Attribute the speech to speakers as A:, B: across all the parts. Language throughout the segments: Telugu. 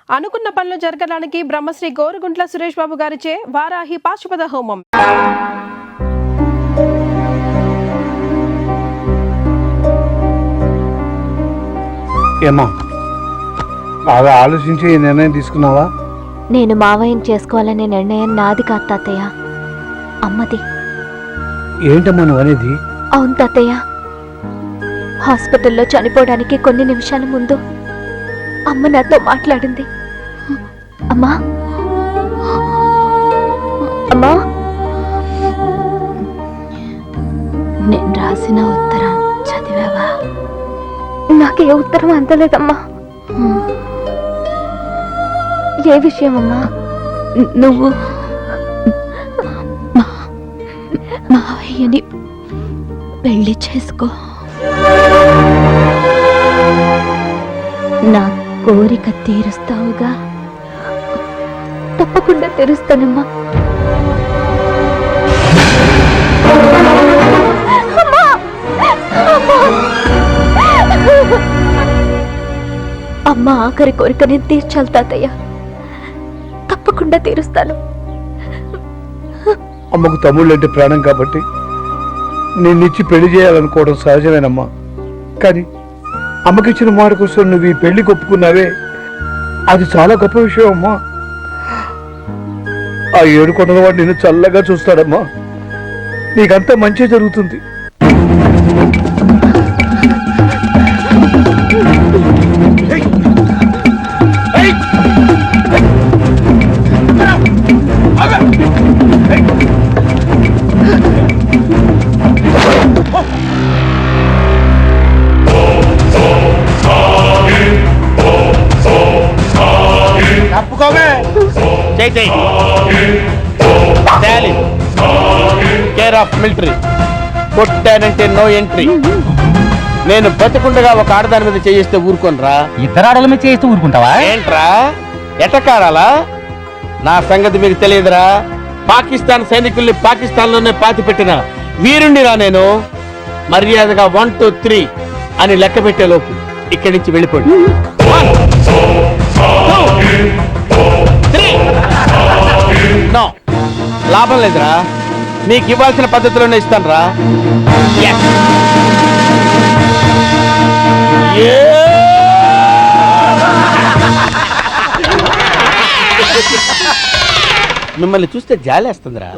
A: అనుకున్న పనులు జరగడానికి బ్రహ్మశ్రీ గోరుగుంట్ల సురేష్ బాబు గారిచే వారాహి పాశుపత హోమం.
B: ఏమా బాగా ఆలోచించి ఈ నిర్ణయం తీసుకున్నావా?
C: నేను మావయ్యని చేసుకోవాలనే నిర్ణయం నాది కాదు తాతయ్య, అమ్మది.
B: ఏంటమ్మా నువ్వు అనేది?
C: అవును తాతయ్య, హాస్పిటల్లో చనిపోవడానికి కొన్ని నిమిషాల ముందు అమ్మ నాతో మాట్లాడింది. అమ్మా అమ్మా, నేను రాసిన ఉత్తరం చదివావా? నాకే ఉత్తరం అందలేదమ్మా. ఏ విషయం అమ్మా? నువ్వు మావయ్యని పెళ్లి చేసుకో, నా కోరిక తీరుస్తావుగా? తప్పకుండా తీరుస్తానమ్మా. అమ్మ ఆఖరి కోరిక నేను తీర్చాలి తాతయ్య, తప్పకుండా తీరుస్తాను.
B: అమ్మకు తమ్ముళ్ళు అంటే ప్రాణం కాబట్టి నిన్నిచ్చి పెళ్లి చేయాలనుకోవడం సహజమేనమ్మా. కానీ అమ్మకిచ్చిన మాట కోసం నువ్వు ఈ పెళ్లి ఒప్పుకున్నావే, అది చాలా గొప్ప విషయం అమ్మా. ఆ 7 కొండల వాడు నిన్ను చల్లగా చూస్తాడమ్మా. నీకంతా మంచి జరుగుతుంది.
D: కేర్ ఆఫ్ మిలిటరీ, కొట్టానంటే నో ఎంట్రీ. నేను బతికుండగా ఒక ఆడదాని మీద చేయిస్తే ఊరుకోనరా?
E: 2 ఆడల మీద చేయిస్తే ఊరుకుంటావా?
D: ఏంట్రా ఎటకారాలా? నా సంగతి మీకు తెలియదురా. పాకిస్తాన్ సైనికుల్ని పాకిస్తాన్ లోనే పాతి పెట్టిన వీరుండిరా నేను. మర్యాదగా 1 2 3 అని లెక్క పెట్టే లోపు ఇక్కడి నుంచి వెళ్ళిపోండి. 1 2 3. నో, లాభం లేదురా. మీకు ఇవ్వాల్సిన పద్ధతిలోనే ఇస్తాను రా. మిమ్మల్ని చూస్తే జాలేస్తుందిరా.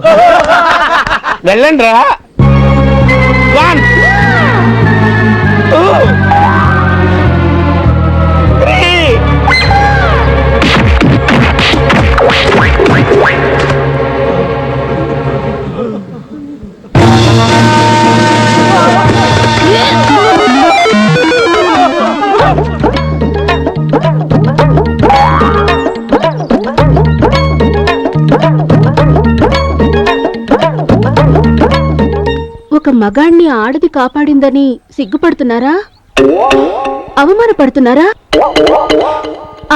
D: వెళ్ళండి రా. 1 2 3.
F: ఒక మగాణ్ణి ఆడది కాపాడిందని సిగ్గుపడుతున్నారా? అవమానపడుతున్నారా?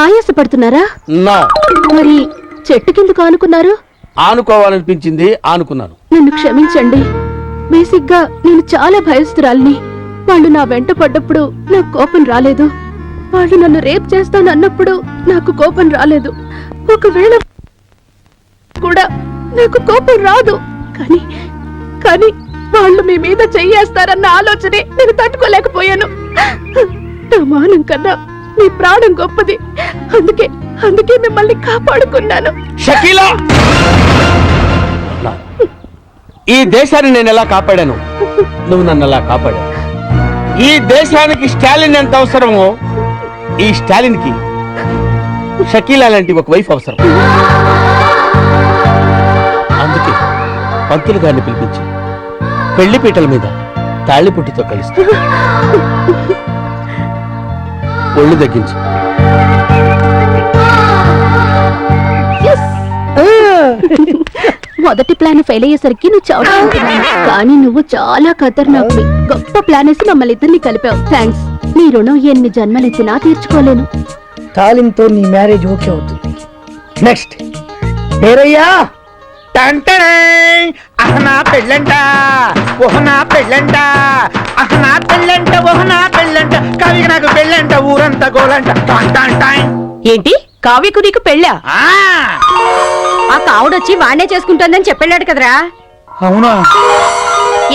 F: ఆయాసపడుతున్నారా? మరి చెట్టు కిందకు ఆనుకున్నారు?
D: ఆనుకోవాలనిపించింది, ఆనుకున్నాను.
F: నన్ను క్షమించండి. బేసిక్గా నేను చాలా భయస్తురాల్ని. వాళ్ళు నా వెంట పడ్డప్పుడు నాకు కోపం రాలేదు. వాళ్ళు నన్ను రేప్ చేస్తానన్నప్పుడు నాకు కోపం రాలేదు. ఒకవేళ కూడా నాకు కోపం రాదు. కానీ వాళ్ళు మీ మీద చెయ్యేస్తారన్న ఆలోచనే నేను తట్టుకోలేకపోయాను. నా మానం కన్నా మీ ప్రాణం గొప్పది. అందుకే మిమ్మల్ని కాపాడుకున్నాను.
D: షకీలా, ఈ దేశాన్ని నేను ఎలా కాపాడాను, నువ్వు నన్ను ఎలా కాపాడావు. ఈ దేశానికి స్టాలిన్ ఎంత అవసరమో, ఈ స్టాలిన్ కి షకీలా లాంటి ఒక వైఫ్ అవసరం. అందుకే పంతులు గారిని పిలిపించి పెళ్లిపీటల మీద తాళిపుట్టితో కలిస్తా. ఒళ్ళు తగ్గించు.
F: మొదటి ప్లాన్ ఫెయిల్ అయ్యేసరికి నువ్వు చావుకుంటున్నాను, కానీ నువ్వు చాలా ఖతర్నాక్వి. గొప్ప ప్లాన్ వేసి మమ్మల్ని ఇద్దరిని కలిపావు. థ్యాంక్స్. నీ రుణం ఎన్ని జన్మలెత్తినా తీర్చుకోలేను.
G: తాలింతో నీ మ్యారేజ్ ఓకే అవుతుంది. నెక్స్ట్ పేరయ్యా.
D: అహనా పెళ్ళంట, ఓహనా పెళ్ళంట, అహనా పెళ్ళంట, ఓహనా పెళ్ళంట, కవికి నాకు పెళ్ళంట, ఊరంతా గోలంట.
H: ఏంటి
A: కావ్యకు నీకు పెళ్ళా?
C: ఆ కావుడొచ్చి వాణ్ణే చేసుకుంటుందని చెప్పాడు కదరా.
H: అవునా?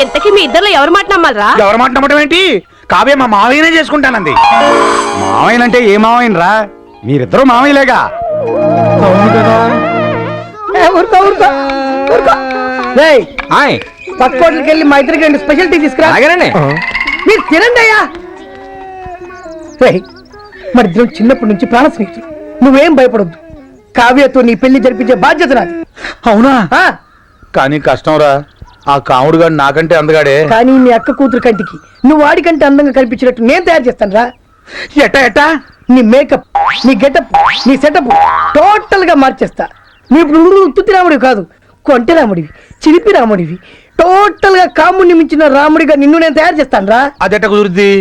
A: ఇంతకీ మీ ఇద్దరు ఎవరు మాట నమ్మాలరా?
H: ఎవరు మాట నమ్మటం ఏంటి? కావ్య మా మావయ్యనే చేసుకుంటానంది. మావయ్యనంటే ఏ మావయ్యనరా? మీరిద్దరూ మావయ్యలేగా.
G: అవును కదా. పక్క హోటల్కి వెళ్ళి మా ఇద్దరికి 2 స్పెషల్ టీ తీసుకురా. మీరు తినండి అయ్యా. మరి ఇద్దరం చిన్నప్పటి నుంచి ప్రాణ స్నేహితులు. నువ్వేం భయపడొద్దు. కావ్యతో నీ పెళ్లి జరిపించే బాధ్యత నాది.
H: అవునా?
G: ఆ,
H: కానీ కష్టంరా. ఆ కాముడు గారు నాకంటే అందగాడే.
G: కానీ నీ అక్క కూతురు కంటికి నువ్వు వాడికంటే అందంగా కనిపించినట్టు నేను తయారు చేస్తాను రా.
H: ఎట్టా
G: నీ మేకప్, నీ గెటప్, నీ సెటప్ టోటల్ గా మార్చేస్తా. నీ ఇప్పుడు తుత్తి రాముడివి కాదు, కొంటె రాముడివి, చిలిపి రాముడివి, టోటల్ గా కాముడిని మించిన రాముడిగా నిన్ను నేను తయారు చేస్తాను రా.
H: అదెట్ట కుదురుద్ది?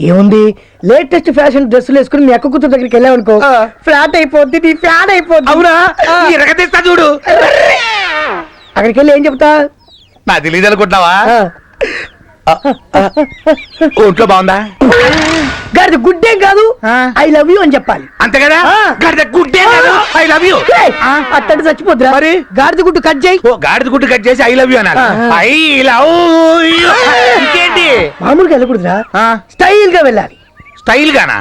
G: ఏముంది, లేటెస్ట్ ఫ్యాషన్ డ్రెస్సులు వేసుకుని మీ అక్క కూతురు దగ్గరికి వెళ్ళావనుకో, ఫ్లాట్ అయిపోద్ది, నీ ఫ్యాన్ అయిపోద్ది.
H: అవునా? ఇరగదీస్తా చూడు.
G: అక్కడికి వెళ్ళి ఏం చెప్తా?
H: నా తెలియదు అనుకుంటున్నావా? ఒంట్లో బాగుందా?
G: గాడిద గుడ్డేం కాదు, ఐ లవ్ యూ అని చెప్పాలి.
H: అంతే కదా? గుడ్డే ఐ లవ్ యూ.
G: అట్టండి చచ్చిపోద్దురా.
H: మరి
G: గాడిద గుడ్డు కట్ చేయి.
H: ఓ గాడిద గుడ్డు కట్ చేసి ఐ లవ్ యూ అన్నారు. I love you. ఇంకేంటి?
G: మామూలుగా వెళ్ళకూడదురా, స్టైల్ గా వెళ్ళాలి.
H: స్టైల్ గానా?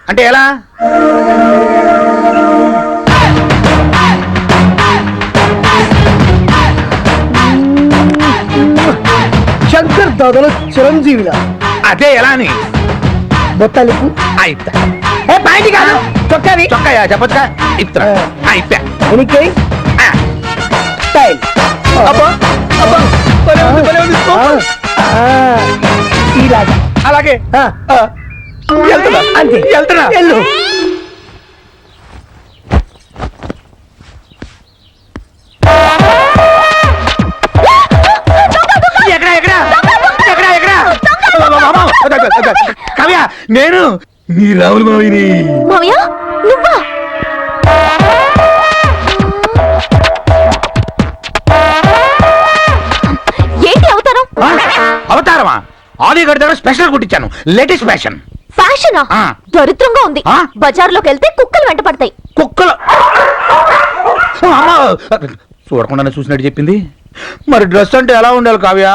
H: అంటే ఎలా?
G: శంకర్ దాదాలో చిరంజీవిలా.
H: అదే ఎలా అని?
G: బొత్తాలిపు
H: అయితా.
G: బయట కాదు, చొక్కావి.
H: చొక్కాయా చెప్పొచ్చుగా? ఇత్తా అయిపోయా.
G: ఎనికే స్టైల్. ఇలాగా.
H: అలాగే వెళ్తున్నా.
G: అంతే,
H: వెళ్తున్నా.
G: వెళ్ళు.
H: కవ్య, నేను నీ రాములు మావిని.
C: మావయ్య నువ్వా? ఏంటి అవతారం?
H: అవతారమా? ఆలీ గడి దగ్గర స్పెషల్ కుట్టించాను, లేటెస్ట్ ఫ్యాషన్.
C: ఫ్యాషనా? దరిద్రంగా ఉంది. బజార్లోకి వెళ్తే కుక్కలు వెంట పడతాయి.
H: కుక్కలు చూడకుండానే చూసినట్టు చెప్పింది. మరి డ్రెస్ అంటే ఎలా ఉండాలి కావ్య?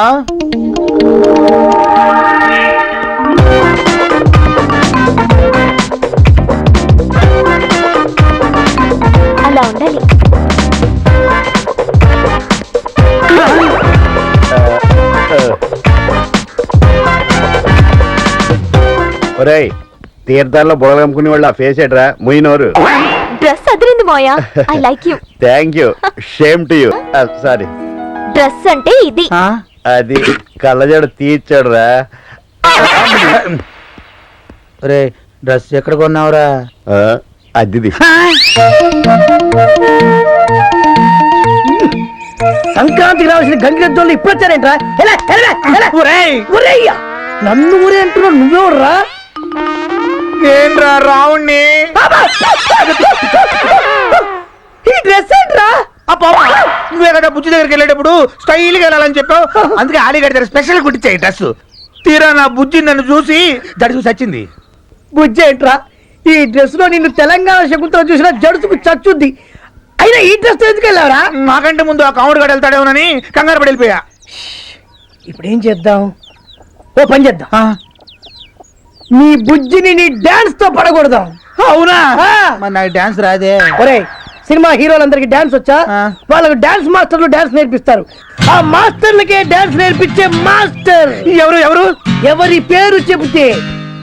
C: అలా ఉండాలి.
I: ఒరేయ్, తీర్థాల్లో బుడగలు అమ్ముకునే వాళ్ళు ఆ ఫేస్ ఎట్రా ముయినోరు.
C: డ్రెస్ అదిరింది మాయా. I like you.
I: Thank you. Shame to you. Sorry.
C: Dress అంటే ఇది.
I: అది కళ్ళజోడు తీర్చాడురా.
H: రే, డ్రెస్ ఎక్కడ కొన్నావురా?
I: అద్దిది.
G: సంక్రాంతికి రావాల్సిన గంగిరెద్దులు ఇప్పుడు వచ్చారేంట్రా? నన్ను ఊరే అంటున్నావు, నువ్వెవర్రా?
H: ఏంట్రా రావుణ్ణి?
G: ఈ డ్రెస్ ఏంట్రా?
H: నువ్వే కదా బుజ్జి దగ్గరికి వెళ్ళేటప్పుడు స్టైల్ గా వెళ్ళాలని చెప్పావు. అందుకే ఆలీగడ్ దగ్గర స్పెషల్ కుట్టించాయి డ్రెస్. తీరా నా బుజ్జి నన్ను చూసి జడుసు చచ్చింది.
G: బుజ్జి ఏంట్రా? ఈ డ్రెస్ లో నిన్ను తెలంగాణ శకుంతలో చూసిన జడుసుకు చచ్చుద్ది. అయినా ఈ డ్రెస్ ఎందుకు వెళ్ళావరా?
H: నాకంటే ముందు ఆ కాముడు గడు వెళ్తాడేమోనని కంగారు పడి వెళ్ళిపోయా.
G: ఇప్పుడు ఏం చేద్దాం? ఓ పని చేద్దాం, నీ బుజ్జిని నీ డాన్స్ తో పడకూడదాం.
H: అవునా? మరి నాకు డాన్స్ రాదే.
G: ఒరే, సినిమా హీరోలందరికి డాన్స్ వచ్చా? వాళ్ళకు డాన్స్ మాస్టర్లు డాన్స్ నేర్పిస్తారు. ఆ మాస్టర్లకే డాన్స్ నేర్పించే మాస్టర్
H: ఎవరు? ఎవరు?
G: ఎవరి పేరు చెబితే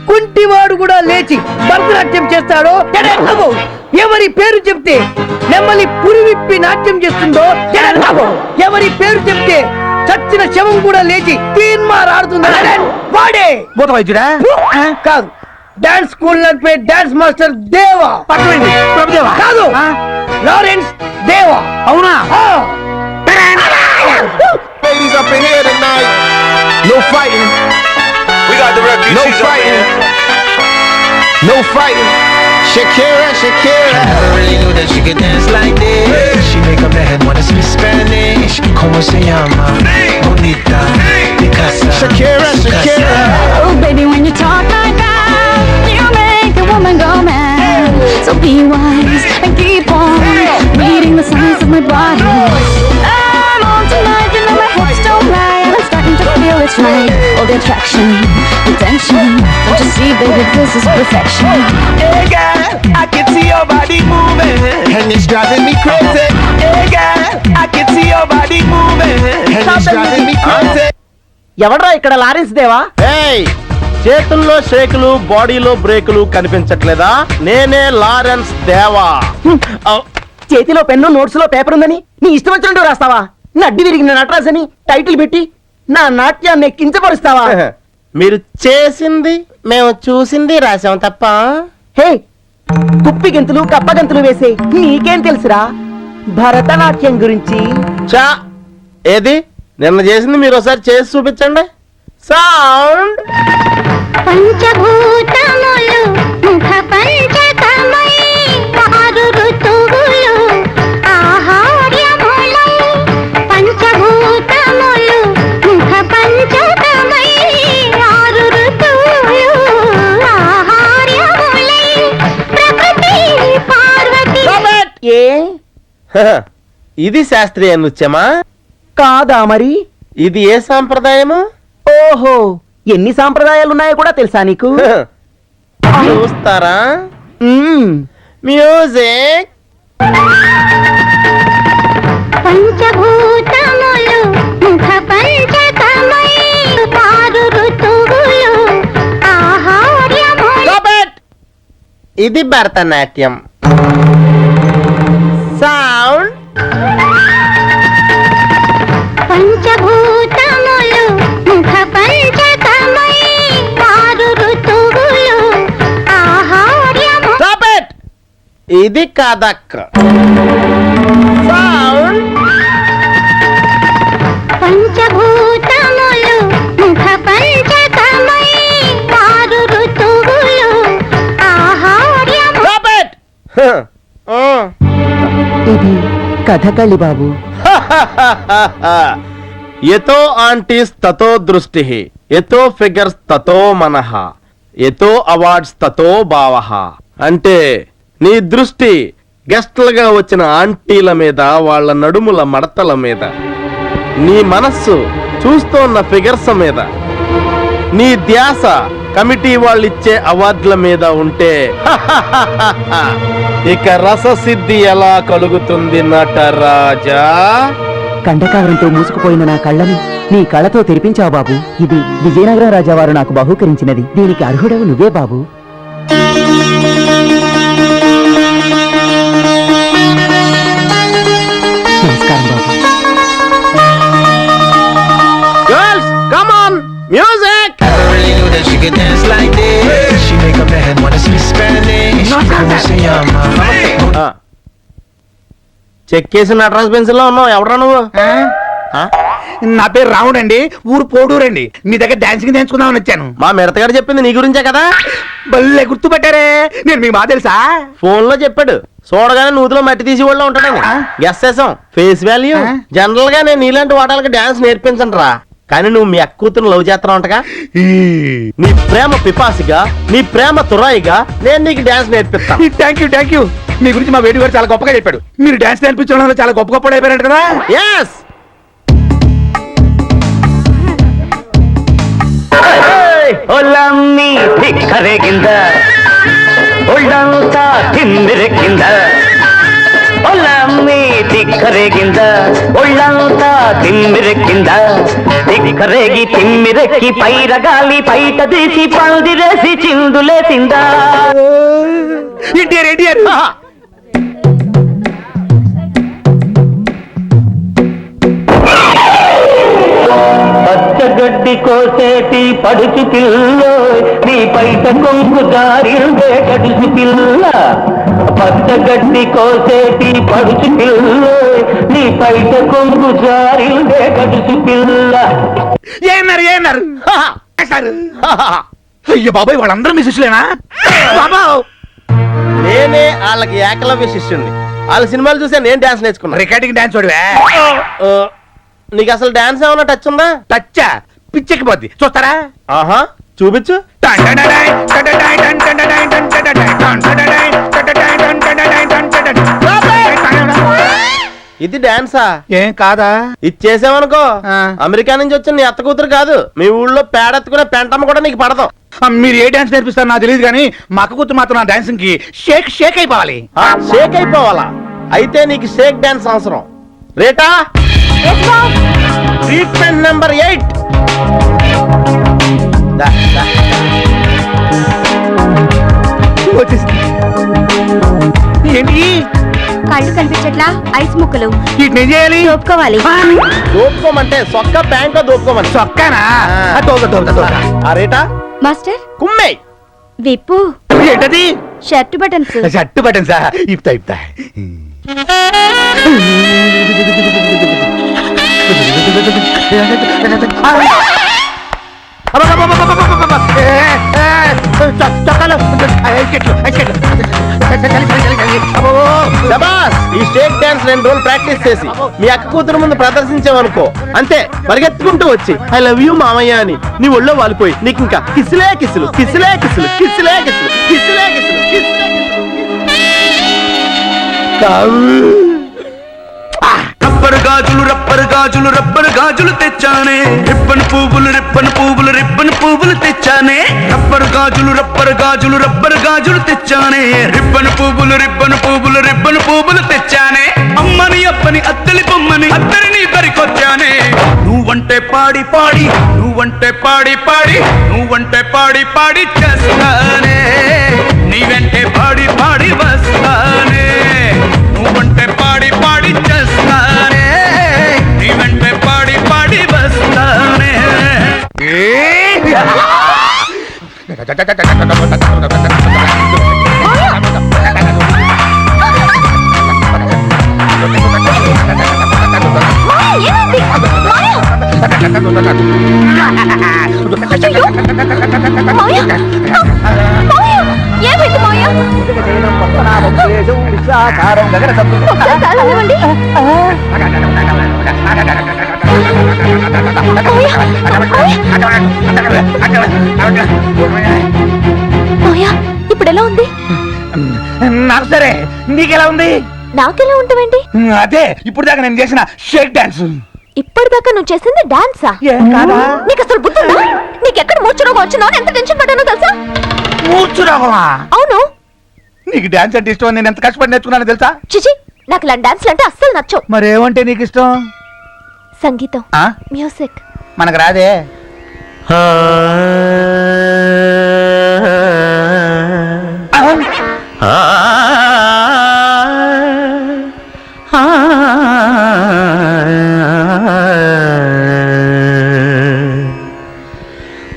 G: కుంటివాడు కూడా లేచి భరతనాట్యం చేస్తాడో, ఎవరి పేరు చెప్తే నెమ్మలి పురివిప్పి నాట్యం చేస్తుందో, ఎవరి పేరు చెప్తే చచ్చిన శవం కూడా లేచి తీన్మార్ ఆడుతుందో వాడే
H: భూత వైద్యుడా?
G: కాదు, డాన్స్ స్కూల్ నడిపే డాన్స్ మాస్టర్ దేవా.
H: ప్రభుదేవా
G: కాదు, లారెన్స్ దేవా.
H: అవునా?
J: Ladies up in here tonight. No fighting. We got the refugees. No fighting. No fighting. Shakira, Shakira. I never really knew that she could dance like this. She make up her head wanna speak Spanish. Como se llama? Bonita. Picasa. Shakira, Shakira.
F: Oh, baby, when you talk like that, you make a woman go mad. So be wise, of my body. I'm on tonight, you know my hips don't lie, and I'm starting to feel it's right. All the attraction, the tension. Don't you see, baby, this is perfection.
J: Hey girl, I can see your body moving, and it's driving me crazy. Hey girl, I can see your body moving, and it's driving me crazy.
G: ఎవడ్రా ఇక్కడ లారెన్స్ దేవా?
D: ఏయ్, చేతుల్లో షేకులు బాడీలో బ్రేకులు కనిపించట్లేదా? నేనే లారెన్స్ దేవా.
G: చేతిలో పెన్ను నోట్స్ లో పేపర్ ఉందని నీ ఇష్టం వచ్చినట్టు రాస్తావా? నడ్డి విరిగిన నటరాజ్ అని టైటిల్ పెట్టి నా నాట్యాన్ని కించపరుస్తావా?
D: మీరు చేసింది మేము చూసింది రాసాం తప్ప.
G: హే, కుప్పి గెంతులు కప్ప గెంతులు వేసే నీకేం తెలుసురా భరతనాట్యం గురించి?
D: చా, ఏది నిన్న చేసింది మీరు ఒకసారి చేసి చూపించండి. సౌండ్.
F: పంచభూతములు ముఖ పంచకమై ఆరు ఋతువులు ఆహార్యములై. పంచభూతములు ముఖ పంచకమై ఆరు ఋతువులు ఆహార్యములై. ప్రకృతి పార్వతి.
G: ఏ
D: ఇది శాస్త్రీయ నృత్యమా?
G: కాదా మరి?
D: ఇది ఏ సాంప్రదాయము?
G: ఓహో, ఎన్ని సాంప్రదాయాలు ఉన్నాయో కూడా తెలుసా నీకు?
D: చూస్తారా?
G: మ్మ్.
D: మ్యూజిక్.
F: పంచభూతములు ముఖ పంచకమై ఆరు ఋతువులు ఆహార్యములై.
D: ఇది భరతనాట్యం. సౌండ్.
F: పంచభూతములు ముఖ పంచకమై ఆరు ఋతువులు ఆహార్యములై.
D: ఇది కథక్. సౌండ్.
F: పంచభూతములు ముఖ పంచకమై ఆరు ఋతువులు ఆహార్యములై.
G: ఇది కథకళి బాబు.
D: ఎతో ఆంటీస్ తతో దృష్టి, ఎతో ఫిగర్స్ తతో మనః, ఎతో అవార్డ్స్ తతో భావః. అంటే నీ దృష్టి గెస్ట్లుగా వచ్చిన ఆంటీల మీద, వాళ్ళ నడుముల మడతల మీద, నీ మనస్సు చూస్తోన్న ఫిగర్స్ మీద, నీ ధ్యాస కమిటీ వాళ్ళు ఇచ్చే అవార్డుల మీద ఉంటే ఇక రససిద్ధి ఎలా కలుగుతుంది నటరాజా?
G: కండకావరంతో మూసుకుపోయిన నా కళ్ళని నీ కళ్ళతో తెరిపించావు బాబు. ఇది విజయనగరం రాజావారు నాకు బహూకరించినది. దీనికి అర్హుడవు నువ్వే బాబు. నమస్కారం బాబు.
D: Girls come on, music.
J: I really knew that she could dance like this. She make a man wanna speak Spanish. Como se llama?
D: Check చేసి నటరాజ్ పెన్సిల్ లో ఉన్నావు. ఎవరా నువ్వు?
H: నా పేరు రావుడు అండి, ఊరు పోడూరండి. మీ దగ్గర డాన్సింగ్ నేర్చుకుందామని వచ్చాను.
D: మా మిడతగాడు చెప్పింది నీ గురించే కదా?
H: భలే గుర్తుపట్టారే, నేను మీకు బాగా తెలుసా?
D: ఫోన్ లో చెప్పాడు. చూడగానే నూతిలో మట్టి తీసి వాళ్ళు ఉంటాడని గెస్ చేసాం. Face value. జనరల్ గా నేను నీలాంటి వాటాలకి డాన్స్ నేర్పించను రా, కానీ నువ్వు మీ అక్క కూతురు లవ్ చేస్తున్నావు అంటగా. నీ ప్రేమ పిపాసిగా, నీ ప్రేమ తురాయిగా నేను నీకు డాన్స్ నేర్పిస్తాను.
H: Thank you. మీ గురించి మా వేడి గారు చాలా గొప్పగా చెప్పాడు. మీరు డాన్స్ నేర్పించడంలో చాలా గొప్ప అయిపోయారంట కదా.
D: ఎస్.
E: ಒಲ್ಲಮ್ಮಿ ಧಿಕ್ಕರೆಗಿಂದ ಒಳ್ಳಂತ ತಿಮ್ಮಿರಕ್ಕಿಂದ ಒಲ್ಲಮ್ಮಿ ಧಿಕ್ಕರೆಗಿಂದ ಒಳ್ಳಂತ ತಿಮ್ಮಿರಕ್ಕಿಂದ ಧಿಕ್ಕರೆಗಿ ತಿಮ್ಮಿರಕ್ಕಿ పైరగాలి పైట తీసి పందిరేసి చిందులేసిందా.
H: ఎన్టీఆర్
E: పచ్చగడ్డి కోసేటి పడుచు పిల్ల నీ పైట కొంగు జారిందే గడుచు పిల్ల. పచ్చగడ్డి కోసేటి పడుచు పిల్ల నీ పైట కొంగు జారిందే గడుచు పిల్ల.
H: ఏన్నారు అయ్యో బాబాయ్, వాళ్ళందరూ మీ శిష్యులేనా? బాబా,
D: నేనే వాళ్ళకి ఏకలవ్య శిష్యుణ్ణి. వాళ్ళ సినిమాలు చూసా నేను డాన్స్ నేర్చుకున్నా.
H: రికార్డింగ్ డాన్స్ చూడవే.
D: నీకు అసలు డాన్స్ ఏమన్నా టచ్ ఉందా?
H: టచ్చా? పిచ్చెక్కిపోద్ది, చూస్తారా?
D: ఆహా, చూపించు. ఇది డాన్సా?
H: ఏం కాదా?
D: ఇచ్చేసామనుకో
H: ఆ.
D: అమెరికా నుంచి వచ్చిన నీ అత్త కూతురు కాదు, మీ ఊళ్ళో పేడెత్తుకునే పెంటమ్మ కూడా నీకు పడతాం.
H: మీరు ఏ డాన్స్ నేర్పిస్తారో నాకు తెలియదు కానీ మా అక్క కూతురు మాత్రం నా డాన్సింగ్ కి షేక్ షేక్ అయిపోవాలి.
D: షేక్ అయిపోవాలా? అయితే నీకు షేక్ డాన్స్ అవసరం. రేటా ట్రీట్మెంట్ నెంబర్ 8.
H: ఏంటి
C: కళ్ళు కనిపించట్లా? ఐస్ ముక్కలు
H: వీటిని ఏం చేయాలి?
C: ఒప్పుకోవాలి.
D: దోపుకోమంటే సొక్క ప్యాంట్ దోపుకోమని.
H: చొక్కానా?
D: ఆ.
H: తోక తోక తోక.
D: ఆ రేటా
C: మాస్టర్
D: కుమ్మే.
C: విప్పు
H: ఏంటది?
C: Shirt buttons.
H: షర్ట్ బటన్ సా ఇప్తా ఇప్తా.
D: శబాస్. ఈ స్టేట్ డాన్స్ 2 రోజులు ప్రాక్టీస్ చేసి మీ అక్క కూతురు ముందు ప్రదర్శించావనుకో, అంతే పరిగెత్తుకుంటూ వచ్చి ఐ లవ్ యూ మామయ్య అని నీ ఒళ్ళో వాలిపోయి నీకు ఇంకా కిసులే కిసులు కిసులే కిసులు కిసులే కిసులు కిసులే కిసులు కిసులే
J: రబ్బరు గాజులు రబ్బరు గాజులు రబ్బరు గాజులు తెచ్చానే, రిబ్బన్ పువ్వులు రిబ్బన్ పువ్వులు రిబ్బన్ పువ్వులు తెచ్చానే, రబ్బరు గాజులు రబ్బరు గాజులు రబ్బరు గాజులు తెచ్చానే, రిబ్బన్ పువ్వులు రిబ్బన్ పువ్వులు రిబ్బన్ పువ్వులు తెచ్చానే, అమ్మని అప్పని అత్తలి బొమ్మని అత్తరిని బరికొచ్చానే, నువ్వంటే పాడి పాడి నువ్వంటే పాడి పాడి నువ్వంటే పాడి పాడి చేస్తానే, నీ వెంటే పాడి పాడి వస్తానే, నువ్వంటే పాడి పాడి చేస్తానే, నీ వెంటే పాడి పాడి వస్తానే.
C: ఏమైంది మాయా? ఇప్పుడు ఎలా ఉంది?
H: నాకు సరే, నీకెలా ఉంది?
C: నాకెలా ఉంటావేంటి?
H: అదే ఇప్పుడు దాకా నేను చేసిన షేక్ డాన్స్.
C: ఇప్పటిదాకా నువ్వు చేసింది డాన్సా? నీకు అసలు బుద్ధుందా? నీకెక్కడ మూర్ఛరోగం వచ్చినా ఎంత టెన్షన్ పడ్డానో తెలుసా?
H: కూర్చురావా?
C: అవును.
H: నీకు డాన్స్ అంటే ఇష్టం, నేను ఎంత కష్టపడి నేర్చుకున్నానో తెలుసా?
C: చిచి, నాకు ఇలాంటి డాన్స్లు అంటే అస్సలు నచ్చవు.
H: మరేమంటే నీకు ఇష్టం?
C: సంగీతం,
H: ఆ?
C: మ్యూజిక్.
H: మనకు రాదే.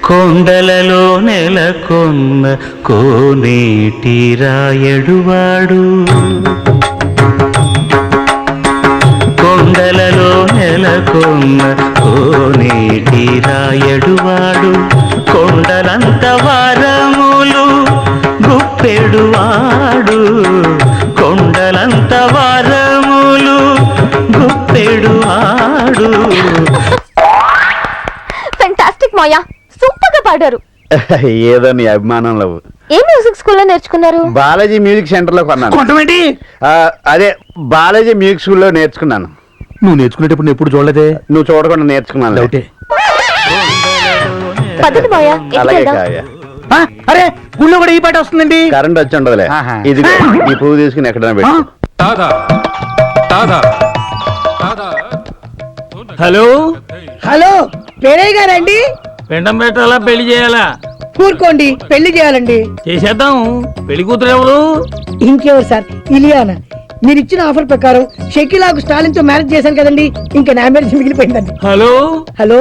E: కొండలలో నెలకొన్న కోనేటి రాయడువాడు, కొండలలో నెలకొన్న కోనేటి రాయడువాడు, కొండలంత వారములు గుప్పెడువాడు, కొండలంత వారములు గుప్పెడువాడు.
C: ఫెంటాస్టిక్ మాయా, సూపర్ గా పాడారు.
I: ఏదో నీ అభిమానంలో.
C: ఏ మ్యూజిక్ స్కూల్లో నేర్చుకున్నారు?
I: బాలాజీ మ్యూజిక్ సెంటర్ లో కొన్నాను.
H: కొంటమేంటి?
I: అదే బాలాజీ మ్యూజిక్ స్కూల్లో నేర్చుకున్నాను.
H: నువ్వు నేర్చుకునేటప్పుడు ఎప్పుడు చూడలేదే.
I: నువ్వు చూడకుండా నేర్చుకున్నాను.
C: పద్ధతి మాయా,
I: అలాగే కాయ.
H: అరే గుళ్ళో కూడా ఈ పాట వస్తుందండి.
I: కరెంట్ వచ్చి ఉండదులే.
H: ఆహా.
I: ఇది ఈ పువ్వు తీసుకుని ఎక్కడైనా పెట్టు.
E: హలో,
G: హలో, పేరయ్య గారండి?
E: పెండం పెట్టాలా పెళ్లి చేయాలా?
G: కూరుకోండి, పెళ్లి చేయాలండి.
E: చేసేద్దాం. పెళ్లి కూతురు ఎవరు?
G: ఇంకెవరు సార్, ఇలియానా. మీరు ఇచ్చిన ఆఫర్ ప్రకారం షకీలాకు స్టాలిన్ తో మ్యారేజ్ చేశాను కదండి, ఇంకా నా మ్యారేజ్ మిగిలిపోయిందండి.
E: Hello
G: hello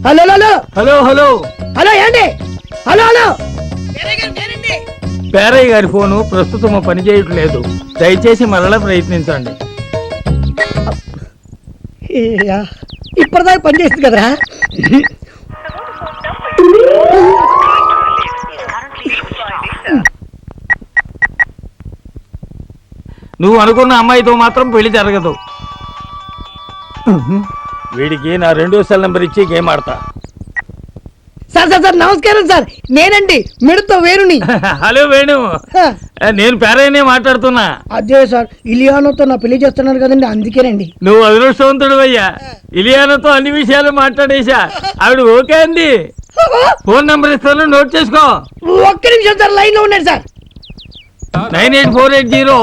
G: hello hello
E: hello hello
G: hello ఏండి? Hello hello.
E: పేరయ్య గారి ఫోను ప్రస్తుతం పని చేయట్లేదు, దయచేసి మరలా ప్రయత్నించండి.
G: ఇప్పటిదాకా పనిచేస్తుంది కదరా.
E: నువ్వు అనుకున్న అమ్మాయితో మాత్రం పెళ్లి జరగదు. వీడికి నా 2వ సెల్ నెంబర్ ఇచ్చి గేమ్ ఆడతా.
G: సార్ సార్ సార్ నమస్కారం సార్, నేనండి మిడతో వేణుని.
E: హలో వేణు, నేను పేరైనే మాట్లాడుతున్నా.
G: అదే సార్ ఇలియానోతో నా పెళ్లి చేస్తున్నారు కదండి, అందుకేనండి.
E: నువ్వు అదృష్టవంతుడు అయ్యా. ఇలియానాతో అన్ని విషయాలు మాట్లాడేశా. ఆవిడ ఓకే అండి. ఫోన్ నంబర్ ఇస్తాను, నోట్ చేసుకో.
G: ఒక్క నిమిషం సార్, లైన్ లో ఉండండి సార్.
E: 98480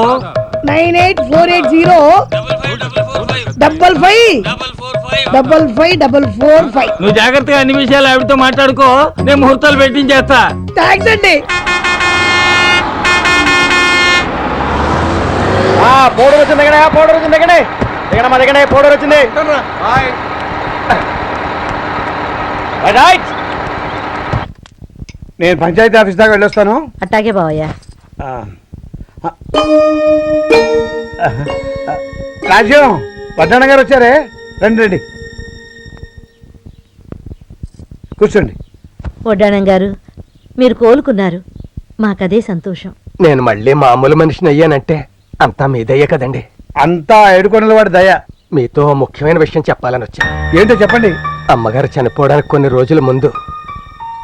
G: 98480 555545.
E: నువ్వు జాగ్రత్తగా అన్ని విషయాలు ఆవిడతో మాట్లాడుకో. నేను ముహూర్తాలు పెట్టించేస్తా.
G: థ్యాంక్స్ అండి.
I: పౌడర్ వచ్చింది దిగడే, పౌడర్ వచ్చింది దిగడే, దిగడమా దిగడే, పౌడర్ వచ్చింది.
B: నేను పంచాయతీ ఆఫీస్ దాకా వెళ్ళొస్తాను.
C: అట్టాగే బావయ్య.
B: రాజ్యం వడ్డాణ గారు వచ్చారే, రండి రండి కూర్చోండి.
C: వడ్డాణం గారు, మీరు కోలుకున్నారు, మాకదే సంతోషం.
H: నేను మళ్ళీ మామూలు మనిషిని అయ్యానంటే అంతా మీదయ్యే కదండి.
B: అంతా ఏడుకొండల వాడి దయ.
H: మీతో ముఖ్యమైన విషయం చెప్పాలని వచ్చా.
B: ఏంటో చెప్పండి.
H: అమ్మగారు చనిపోవడానికి కొన్ని రోజుల ముందు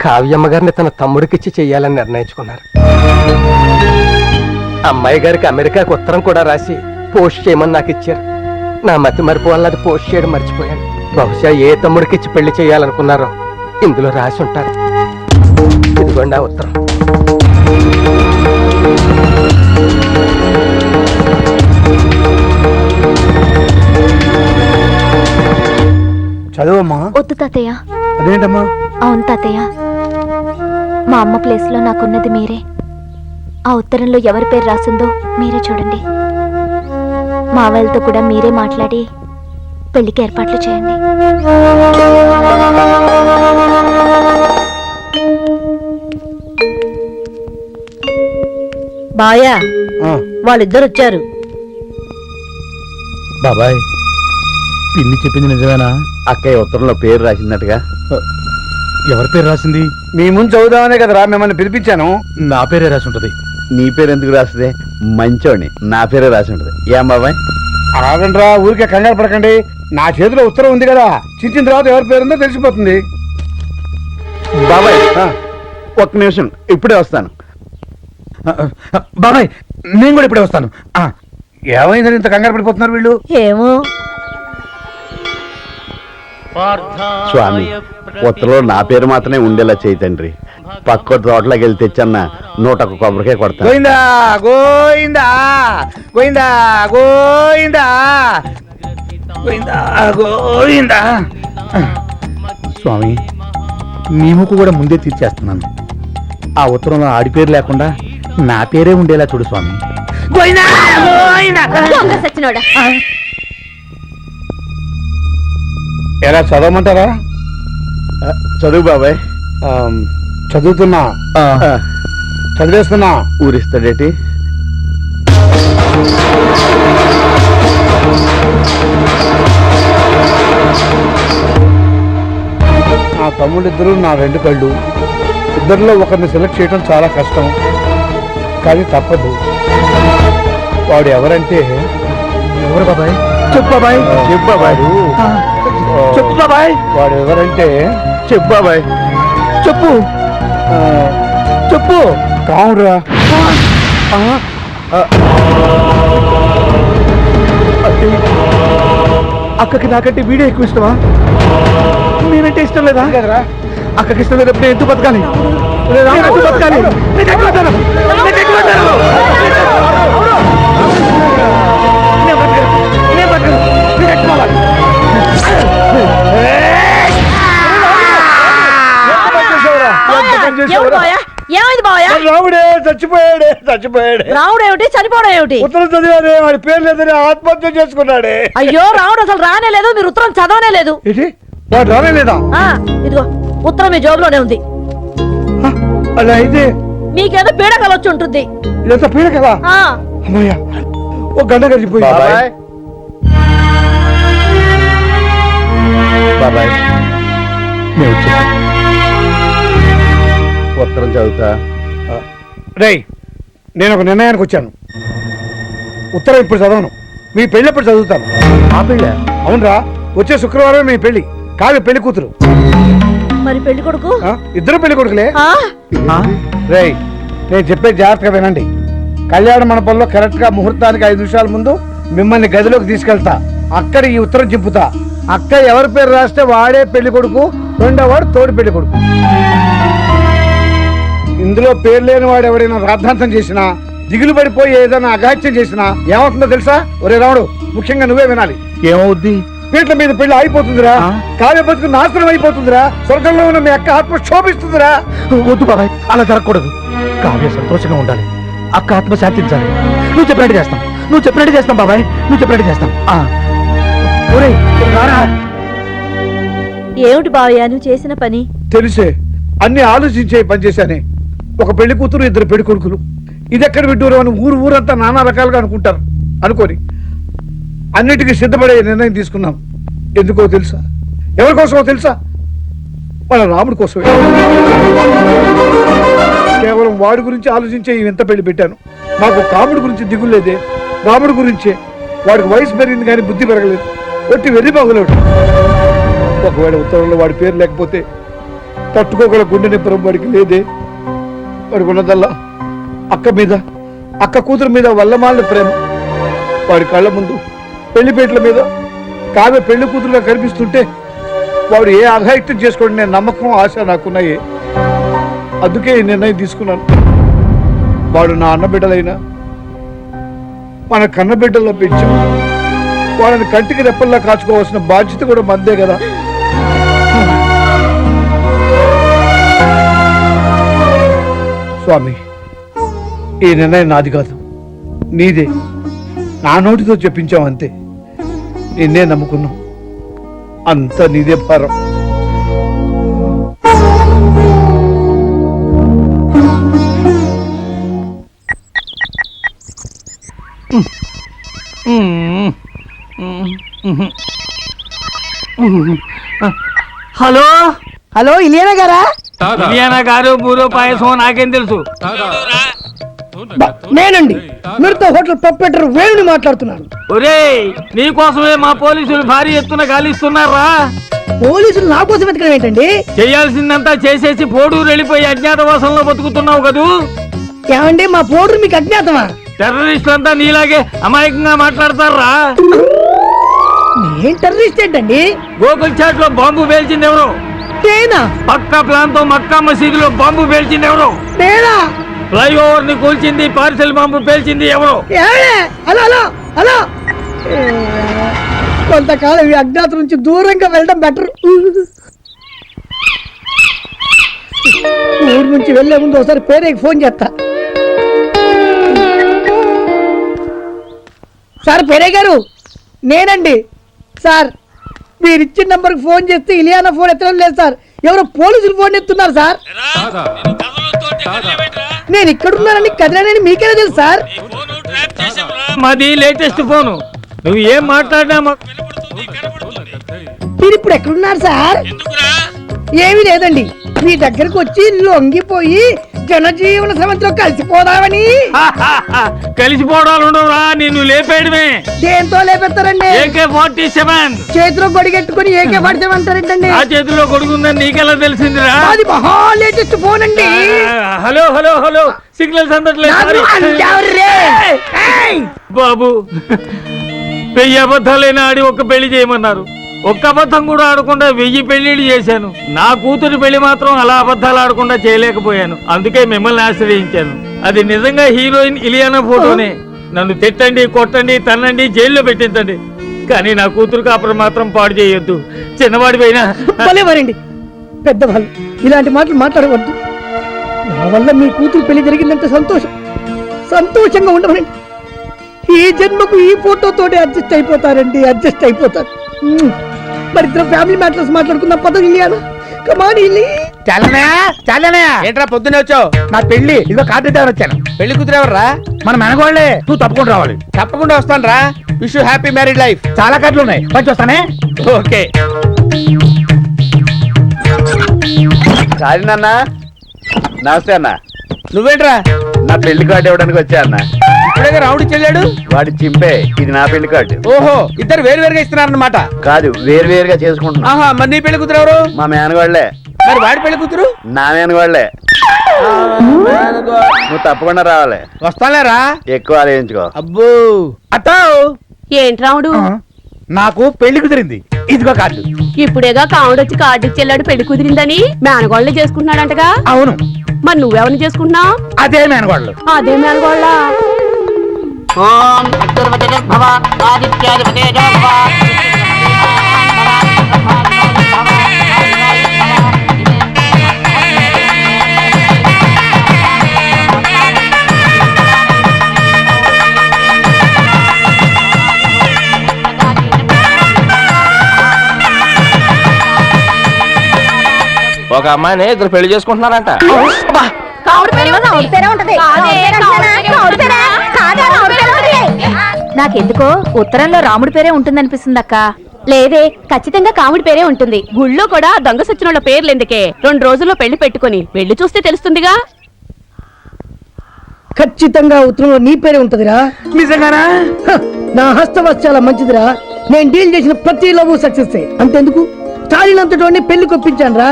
H: కావ్యమ్మ గారిని తన తమ్ముడికిచ్చి చెయ్యాలని నిర్ణయించుకున్నారు. అమ్మాయి గారికి అమెరికాకి ఉత్తరం కూడా రాసి పోస్ట్ చేయమని నాకు ఇచ్చారు. నా మతి మరుపు వల్ల అది పోస్ట్ చేయడం మర్చిపోయాను. బహుశా ఏ తమ్ముడికిచ్చి పెళ్లి చేయాలనుకున్నారో ఇందులో రాసి ఉంటారు. ఇదిగోండి ఆ ఉత్తరం.
B: చదువమ్మా.
C: వద్దు తాతయ్య.
B: అదేంటమ్మా?
C: అవును తాతయ్య, మా అమ్మ ప్లేస్ లో నాకున్నది మీరే. ఆ ఉత్తరంలో ఎవరి పేరు రాసిందో మీరే చూడండి. మా వాళ్ళతో కూడా మీరే మాట్లాడి పెళ్లికి ఏర్పాట్లు చేయండి. బాయా, వాళ్ళిద్దరు వచ్చారు.
I: బాబాయ్, పిన్ని చెప్పింది నిజమేనా? అక్కయ్య ఉత్తరంలో పేరు రాసిందట్టుగా. ఎవరి పేరు రాసింది?
B: మీ ముందు చదువుదామనే కదరా మిమ్మల్ని పిలిపించాను.
I: నా పేరే రాసి ఉంటది. నీ పేరు ఎందుకు రాస్తుంది? మంచోని నా పేరే రాసి ఉంటది. ఏం బాబాయ్?
B: రాగండ్రా, ఊరికే కంగారు పడకండి. నా చేతిలో ఉత్తరం ఉంది కదా, చించిన తర్వాత ఎవరి పేరుందో తెలిసిపోతుంది.
I: బాబాయ్ ఒక్క నిమిషం, ఇప్పుడే వస్తాను. బాబాయ్ నేను కూడా ఇప్పుడే వస్తాను.
B: ఏమైందని ఇంత కంగారు పడిపోతున్నారు వీళ్ళు?
C: ఏమో.
I: స్వామి, ఉత్తరంలో నా పేరు మాత్రమే ఉండేలా చేయి తండ్రి. పక్క తోటలోకి వెళ్ళి తెచ్చన్న 101 కొబ్బరికాయ కొడతాను.
B: గోయిందా గోయిందా గోయిందా గోయిందా గోయిందా గోయిందా.
I: స్వామి, నీ ముక్కు కూడా ముందే తీర్చేస్తున్నాను. ఆ ఉత్తరంలో ఆడి పేరు లేకుండా నా పేరే ఉండేలా చూడు స్వామి.
B: ఎలా చదవమంటారా?
I: చదువు బాబాయ్.
B: చదువుతున్నా, చదివేస్తున్నా.
I: ఊరిస్తాడేటి?
B: నా తమ్ముళ్ళిద్దరూ నా 2 కళ్ళు. ఇద్దరిలో ఒకరిని సెలెక్ట్ చేయడం చాలా కష్టం, కానీ తప్పదు. వాడు ఎవరంటే?
I: ఎవరు బాబాయ్?
B: చెప్పు బాబాయ్.
I: చెప్పు బాబాయ్.
B: చెప్పు బాబాయ్. వాడు ఎవరంటే?
I: చెప్పు బాబాయ్.
B: చెప్పు చెప్పు. కావురా.
I: అక్కకి నాకంటే వీడియో ఎక్కువ ఇష్టమా? నేనంటే ఇష్టం లేదా?
B: కదరా,
I: అక్కకి ఇష్టం లేనప్పుడు నేను ఎందుకు బతకాలి? నేను ఎందుకు బతకాలి? నేను ఎక్కడ బతకాను? నేను ఎక్కడ బతకాను? నేను బతకను. నేను బతకను. నేను ఎక్కడ పోవాలి?
C: ఏమైంది బావయ్య?
B: రాముడే చచ్చిపోయాడే.
C: రాముడు ఏమిటి, చనిపోవడం ఏమిటి?
B: ఉత్తరం చదివాడే, వాడి పేరు లేదని ఆత్మహత్య చేసుకున్నాడే.
C: అయ్యో, రాముడు అసలు రానే లేదు, మీరు ఉత్తరం చదవనే లేదు.
B: ఏంటి, వాడు రానేలేదా?
C: ఇదిగో ఉత్తరం మీ జోబులోనే ఉంది.
B: అలా అయితే
C: మీకేదో పీడకలు వచ్చి ఉంటుంది.
B: ఇదంతా పీడ కదా. అమ్మయ్యా, ఒక గంట గడిచిపోయింది.
I: బాబాయ్, బాబాయ్ నేను వచ్చేసా. ఉత్తరం చదువుతా.
B: రేయ్, నేను ఒక నిర్ణయానికి వచ్చాను. ఉత్తరం ఇప్పుడు చదవను, మీ పెళ్ళప్పుడు చదువుతాను.
I: ఆ పెళ్ళ?
B: అవునరా, వచ్చే శుక్రవారం మీ పెళ్లి. కావ్య పెళ్లి కూతురు.
C: మరి పెళ్లి కొడుకు?
B: ఇద్దరు పెళ్లి కొడుకులే. రేయ్, నేను చెప్పే జాగ్రత్తగా వినండి. కళ్యాణ మండపంలో కరెక్ట్ గా ముహూర్తానికి 5 నిమిషాల ముందు మిమ్మల్ని గదిలోకి తీసుకెళ్తా. అక్కడ ఈ ఉత్తరం చింపుతా. అక్క ఎవరి పేరు రాస్తే వాడే పెళ్లి కొడుకు, రెండో వాడు తోడు పెళ్లి కొడుకు. ఇందులో పేరు లేని వాడు ఎవరైనా రాద్ధాంతం చేసినా, దిగులు పడిపోయి ఏదైనా అఘాత్యం చేసినా ఏమవుతుందో తెలుసా? ఒరే రాముడు, ముఖ్యంగా నువ్వే వినాలి.
I: ఏమవుద్ది?
B: పీట్ల మీద పెళ్లి అయిపోతుందిరా, కావ్య బతుకు నాశనం అయిపోతుందిరా, స్వర్గంలో ఉన్న మీ అక్క ఆత్మ శోభిస్తుందిరా.
H: వద్దు బాబాయ్, అలా జరగకూడదు. కావ్య సంతోషంగా ఉండాలి, అక్క ఆత్మ శాంతించాలి. నువ్వు చెప్పినట్టు చేస్తాం, నువ్వు చెప్పినట్టు చేస్తాం బాబాయ్, నువ్వు చెప్పినట్టు చేస్తాం. ఒరేయ్, రారా.
C: ఏమిటి బావయ్య నువ్వు చేసిన పని?
B: తెలిసే అన్ని ఆలోచించే పనిచేశానే. ఒక పెళ్లి కూతురు, 2 పెళ్లి కొడుకులు. ఇది ఎక్కడ విడ్డూరం అని ఊరంతా నానా రకాలుగా అనుకుంటారు. అనుకోని అన్నిటికీ సిద్ధపడే నిర్ణయం తీసుకున్నాం. ఎందుకో తెలుసా? ఎవరి కోసమో తెలుసా? మన రాముడి కోసమే. కేవలం వాడి గురించి ఆలోచించే ఈ వింత పెళ్లి పెట్టాను. నాకు కాముడి గురించి దిగులేదే, రాముడి గురించే. వాడికి వయసు పెరిగింది కానీ బుద్ధి పెరగలేదు. ఒట్టి వెర్రి బాగులేడు. ఒకవేళ ఉత్తరంలో వాడి పేరు లేకపోతే తట్టుకోగల గుండె నింపరం వాడికి లేదే. వాడికి ఉన్నదల్లా అక్క మీద, అక్క కూతురు మీద వల్లమాలిన ప్రేమ. వాడి కళ్ళ ముందు పెళ్లిపేటల మీద కావ్య పెళ్లి కూతురుగా కనిపిస్తుంటే వాడు ఏ అఘాయిత్యం చేసుకోండి నేను నమ్మకం, ఆశ నాకున్నాయే. అందుకే ఈ నిర్ణయం తీసుకున్నాను. వాడు నా అన్నబిడ్డలైనా మన కన్నబిడ్డల్లో పెంచాం. వాళ్ళని కంటికి రెప్పల్లా కాచుకోవాల్సిన బాధ్యత కూడా మందే కదా. స్వామి, ఈ నిర్ణయం నాది కాదు, నీదే. నా నోటితో చెప్పించాం అంతే. నిన్నే నమ్ముకున్నాం, అంత నీదే భారం.
E: హలో
G: హలో, ఇలియానా గారా?
E: ఇలియానా గారు బూరో పాయసం నాకేం తెలుసు.
G: నేనండి, మీరుతో హోటల్ ప్రొపరేటర్ వేణుని మాట్లాడుతున్నాను.
E: ఒరేయ్, నీకోసమే మా పోలీసులు భారీ ఎత్తున గాలిస్తున్నారా.
G: పోలీసులు నా కోసం వెతకడం ఏంటండి?
E: చేయాల్సిందంతా చేసేసి పోడూరు వెళ్ళిపోయి అజ్ఞాతవాసంలో బతుకుతున్నావు కదూ.
G: ఏమండి, మా పోడూరు మీకు అజ్ఞాతమా?
E: టెర్రరిస్టులంతా నీలాగే అమాయకంగా మాట్లాడతారా.
G: నేను టెర్రరిస్ట్ ఏంటండి?
E: గోకుల్ చాట్ లో బాంబు పేల్చింది ఎవరు?
G: నేనా?
E: పక్కా ప్లాన్ తో మక్కా మసీదులో బాంబు పేల్చింది ఎవరు?
G: నేనా?
E: ఫ్లైఓవర్ ని కూల్చింది, పార్సెల్ బాంబు పేల్చింది ఎవరు?
G: హలో హలో హలో, కొంతకాలం ఈ అజ్ఞాత నుంచి దూరంగా వెళ్ళడం బెటర్. ఊరు నుంచి వెళ్లే ముందు ఒకసారి పేరేకి ఫోన్ చేస్తా. సార్ పేరే గారు, నేనండి సార్. మీరు ఇచ్చిన నంబర్కి ఫోన్ చేస్తే ఇలియానా ఫోన్ ఎత్తడం లేదు సార్. ఎవరో పోలీసులు ఫోన్ ఎత్తున్నారు సార్. నేను ఇక్కడున్నానని కదలనని మీకేనా తెలుసు సార్?
E: మాది లేటెస్ట్ ఫోను, నువ్వు ఏం మాట్లాడినా
G: మీరు ఇప్పుడు ఎక్కడున్నారు సార్? ఏమీ లేదండి, మీ దగ్గరకు వచ్చి లొంగిపోయి జనజీవన సమంతిలో కలిసిపోదామని.
E: కలిసిపోవడాలు ఉండవురా, నిన్ను లేపేయడమే.
G: దేంతో లేపెత్తారండి?
E: AK-47
G: చేతిలో గొడిగెట్టుకుని AK-47 అంటారేంటండి?
E: ఆ చేతిలో కొడుకుందని నీకెలా తెలిసిందిరా?
G: అది మహా లేటెస్ట్ ఫోన్ అండి.
E: హలో హలో హలో, సిగ్నల్స్ అందట్లేదు బాబు. 1000 అబద్ధాలైనా ఆడి ఒక్క పెళ్లి చేయమన్నారు. ఒక్క అబద్ధం కూడా ఆడకుండా 1000 పెళ్లిళ్ళు చేశాను. నా కూతురు పెళ్లి మాత్రం అలా అబద్ధాలు ఆడకుండా చేయలేకపోయాను. అందుకే మిమ్మల్ని ఆశ్రయించాను. అది నిజంగా హీరోయిన్ ఇలియానా ఫోటోనే. నన్ను తిట్టండి, కొట్టండి, తన్నండి, జైల్లో పెట్టించండి, కానీ నా కూతురు కాపురం మాత్రం పాడు చేయొద్దు. చిన్నవాడి పైన
G: భలేవారండి, పెద్దవాళ్ళు ఇలాంటి మాటలు మాట్లాడవద్దు. నా వల్ల మీ కూతురు పెళ్లి జరిగిందంటే సంతోషంగా ఉండమనండి. ఈ జన్మకు ఈ ఫోటోతోటి అడ్జస్ట్ అయిపోతారండి, అడ్జస్ట్ అయిపోతారు. మరి ఇద్దరు ఫ్యామిలీ మ్యాటర్స్ మాట్లాడుకుందాం పద. ఇలియానా కమాన్.
D: ఏంట్రా పొద్దునే వచ్చావు?
H: నా పెళ్లి ఇదిగో కార్డు వచ్చాను.
D: పెళ్లి కూతురు ఎవర్రా?
H: మన మెనగోళ్లే, నువ్వు తప్పకుండా రావాలి.
D: తప్పకుండా వస్తాను రా. Wish you happy married life.
H: చాలా కార్డులు ఉన్నాయి, మంచి వస్తానే.
D: ఓకే.
I: సారీ నాన్న. నమస్తే అన్న.
D: నువ్వేంట్రా?
I: నా పెళ్లి కార్డు ఇవ్వడానికి వచ్చా అన్న.
D: ఇప్పుడే రావుడి చెల్లాడు.
I: వాడి చింపే, ఇది నా పెళ్లి కార్డు.
D: ఓహో, ఇద్దరు వేరు వేరుగా ఇస్తున్నారన్నమాట.
I: కాదు, వేరు వేరుగా చేసుకుంటున్నా.
D: ఆహా, మరి నీ పెళ్లి కూతురు ఎవరు?
I: మా మేనగోళ్లే.
D: మరి వాడి పెళ్లి కూతురు?
I: నా మేనగోళ్లే. నువ్వు తప్పకుండా రావాలి.
B: వస్తాలేరా?
I: ఎక్కువ ఆలోచించుకో.
B: అబ్బో అత్తా,
F: ఏంటి రాముడు
B: నాకు పెళ్లి కుదిరింది. ఇదిగో కార్డు.
F: ఇప్పుడేగా కాముడు వచ్చి కార్డు ఇచ్చేళ్ళాడు పెళ్లి కుదిరిందని మేనగోళ్ళని చేసుకుంటున్నాడంటగా.
B: అవును.
F: మరి నువ్వెవరిని చేసుకుంటున్నావు?
B: అదే మేనగోళ్ళు.
F: అదే మేనగోళ్ళ.
D: ఓం అగ్నిర్వచనర్భవ ఆదిత్యాధిపతేజో భవ.
H: ఒక అమ్మాయిని ఇద్దరు పెళ్లి చేసుకుంటున్నారంట.
C: నాకెందుకో ఉత్తరంలో రాముడి పేరే ఉంటుందనిపిస్తుంది అక్క.
F: లేదే, ఖచ్చితంగా కాముడి పేరే ఉంటుంది. గుళ్ళో కూడా దొంగ సచ్చినోళ్ళ పేర్లు ఎందుకే? 2 రోజుల్లో పెళ్లి పెట్టుకుని వెళ్ళి చూస్తే తెలుస్తుందిగా.
G: ఖచ్చితంగా ఉత్తరంలో నీ పేరే ఉంటదిరా.
B: నిజంగానా?
G: హ, నా హస్తవాస్ చాలా మంచిదిరా. నేను డీల్ చేసిన ప్రతి లవ్ సక్సెస్. అంతెందుకు చాలినంతటోని పెళ్లి కొప్పించాను రా.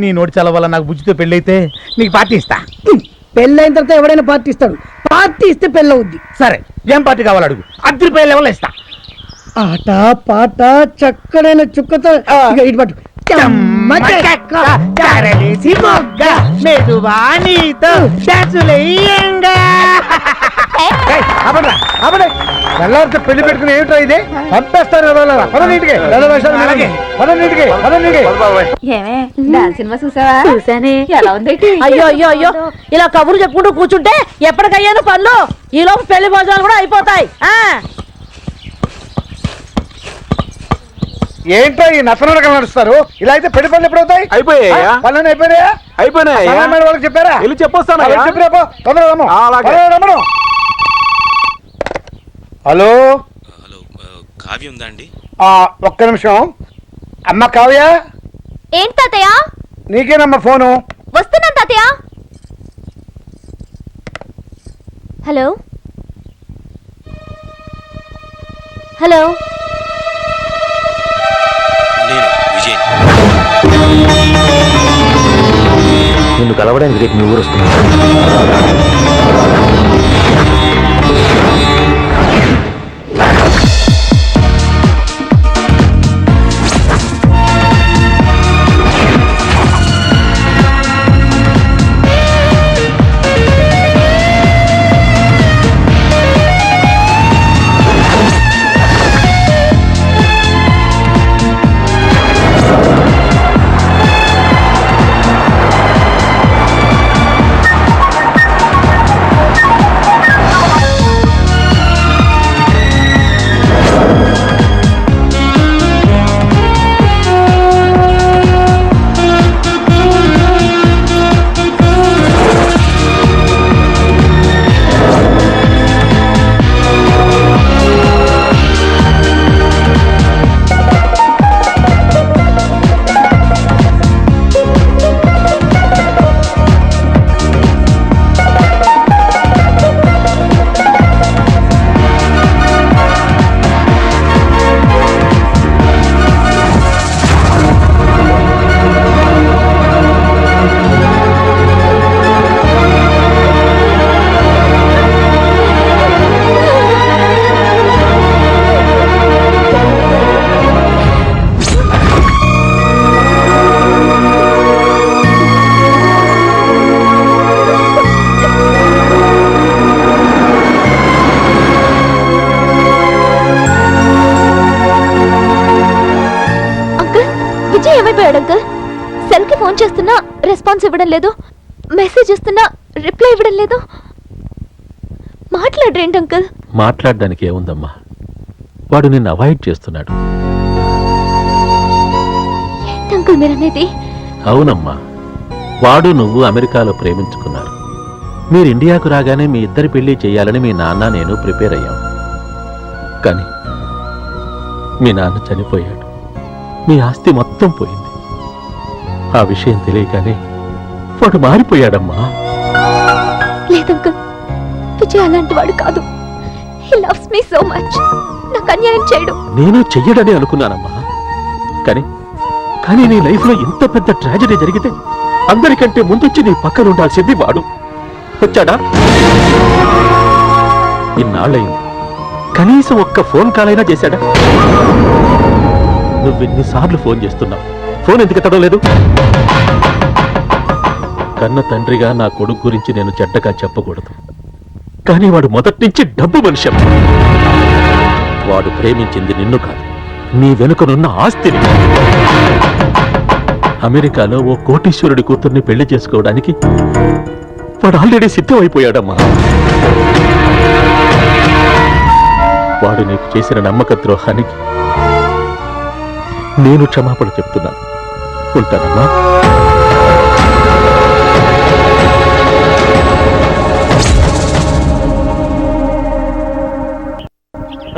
B: నీ నోటి చాలా వల్ల నాకు బుజ్జితో పెళ్ళైతే నీకు పార్టీ ఇస్తా.
G: పెళ్ళైన తర్వాత ఎవడైనా పార్టీ ఇస్తాడు. పార్టీ ఇస్తే పెళ్ళవుద్ది.
B: సరే, ఏం పార్టీ కావాలి అడుగు. 10 రూపాయల లెవెల్ ఇస్తా.
G: ఆట పాట చక్కడైన చుక్కతో ఇక ఇటు పట్టు.
B: తెల్లారితో పెళ్లి పెట్టుకుని ఏమిటో ఇది? పంపేస్తారు.
C: సినిమా చూసావా?
F: చూసానే.
C: ఎలా ఉంది?
F: అయ్యో అయ్యో అయ్యో, ఇలా కబుర్లు చెప్పుకుంటూ కూర్చుంటే ఎప్పటికయ్యాను పనులు. ఈ లోపు పెళ్లి భోజనాలు కూడా అయిపోతాయి.
B: ఏంటో ఈ నత్తనరకం నడుస్తారు? ఇలా అయితే పెళ్లి పనులు ఎప్పుడు అవుతాయి?
H: అయిపోయాయా?
B: పనులు అయిపోయినాయా?
H: అయిపోయినాయా?
B: వాళ్ళకి చెప్పారా?
H: వెళ్ళి చెప్పొస్తాను.
B: హలో
J: హలో, కావ్య ఉందా అండి?
B: ఒక్క నిమిషం. అమ్మ కావ్య,
C: ఏంటి తాతయ్య?
B: నీకేనమ్మా ఫోను.
C: వస్తున్నాను తాతయ్య. Hello hello.
J: నేను విజయ్.
H: నిన్ను కలవడానికి రేపు మీ ఊరు వస్తున్నాను.
C: ఏమైపోయాడు అంకుల్? సెల్ కి ఫోన్ చేస్తున్నా రెస్పాన్స్ ఇవ్వడం లేదు, మెసేజ్ ఇస్తున్నా రిప్లై ఇవ్వడం లేదు. మాట్లాడరేంటి అంకుల్?
K: మాట్లాడడానికి ఏముందమ్మా, వాడు నిన్ను అవాయిడ్ చేస్తున్నాడు.
C: ఏంటి అంకుల్ మీరనేది?
K: అవునమ్మా, వాడు నువ్వు అమెరికాలో ప్రేమించుకున్నారు. మీరు ఇండియాకు రాగానే మీ ఇద్దరి పెళ్లి చేయాలని మీ నాన్న నేను ప్రిపేర్ అయ్యాం. కానీ మీ నాన్న చనిపోయాడు, మీ ఆస్తి మొత్తం పోయింది. ఆ విషయం తెలియగానే వాడు మారిపోయాడమ్మా.
C: లేదంకుల్, విజయ్ అలాంటి వాడు కాదు. హి లవ్స్ మీ సో మచ్. నాకు అన్యాయం చేయడు.
K: నేను చెయ్యడని అనుకున్నానమ్మా, కానీ నీ లైఫ్లో ఇంత పెద్ద ట్రాజెడీ జరిగితే అందరికంటే ముందొచ్చి నీ పక్కన ఉండాల్సింది వాడు. వచ్చాడా? ఇన్నాళ్ళయింది, కనీసం ఒక్క ఫోన్ కాల్ అయినా చేశాడా? నువ్వెన్నిసార్లు ఫోన్ చేస్తున్నావు, ఫోన్ ఎందుకు ఎత్తడం లేదు? కన్న తండ్రిగా నా కొడుకు గురించి నేను చెడ్డగా చెప్పకూడదు, కానీ వాడు మొదటి నుంచి డబ్బు మనిషి. వాడు ప్రేమించింది నిన్ను కాదు, నీ వెనుకనున్న ఆస్తిని. అమెరికాలో ఓ కోటీశ్వరుడి కూతుర్ని పెళ్లి చేసుకోవడానికి వాడు ఆల్రెడీ సిద్ధమైపోయాడమ్మా. వాడు నీకు చేసిన నమ్మక ద్రోహానికి నేను క్షమాపణ చెప్తున్నాను. ఉంటానమ్మా.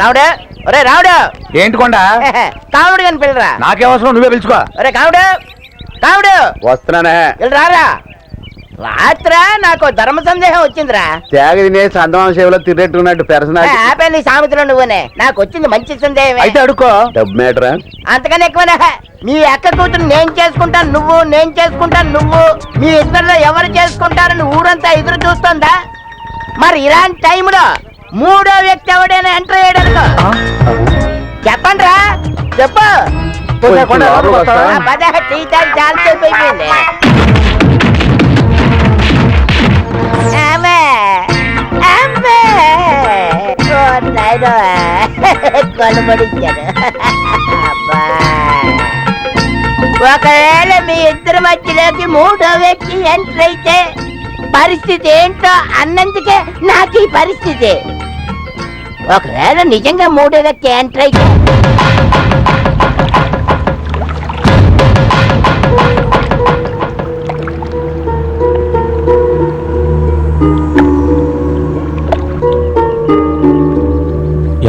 G: రావుడు, ఒరే రావుడు,
B: ఏంటి కొండ?
G: కావుడు అని పిల్లరా.
B: నాకేవసరం, నువ్వే పిలుచుకో.
G: ఒరే కావుడు, కావుడు
I: వస్తున్నానే.
G: రారా. రాత్రా నాకు ధర్మ సందేహం వచ్చిందిరా.
I: తేగ తినేసి అందమాన సేవలో తిరిగేట్టున్నట్టు పర్సనాలిటీ.
G: ఆపే నీ సామెతలో నువ్వునే. నాకు వచ్చింది మంచి సందేహం.
I: అయితే అడుకో. డబ్బు మేటరా?
G: అంతకన్నా ఎక్కువనే. మీ అక్క కూతురు నేను చేసుకుంటాను నువ్వు, నేను చేసుకుంటాను నువ్వు, మీ ఇద్దరిలో ఎవరు చేసుకుంటారని ఊరంతా ఎదురు చూస్తుందా? మరి ఇలాంటి టైంలో మూడో వ్యక్తి ఎవడైనా ఎంటర్ అయ్యాడనుకో. చెప్పండి రా, చెప్పు. చాలా సేపు అయిపోయింది. కొనబడిచ్చాడు. ఒకవేళ మీ ఇద్దరి మధ్యలోకి మూడో వ్యక్తి ఎంటర్ అయితే పరిస్థితి ఏంటో అన్నందుకే నాకు ఈ పరిస్థితి. ఒకవేళ నిజంగా మూడో వ్యక్తి ఎంటర్ అయితే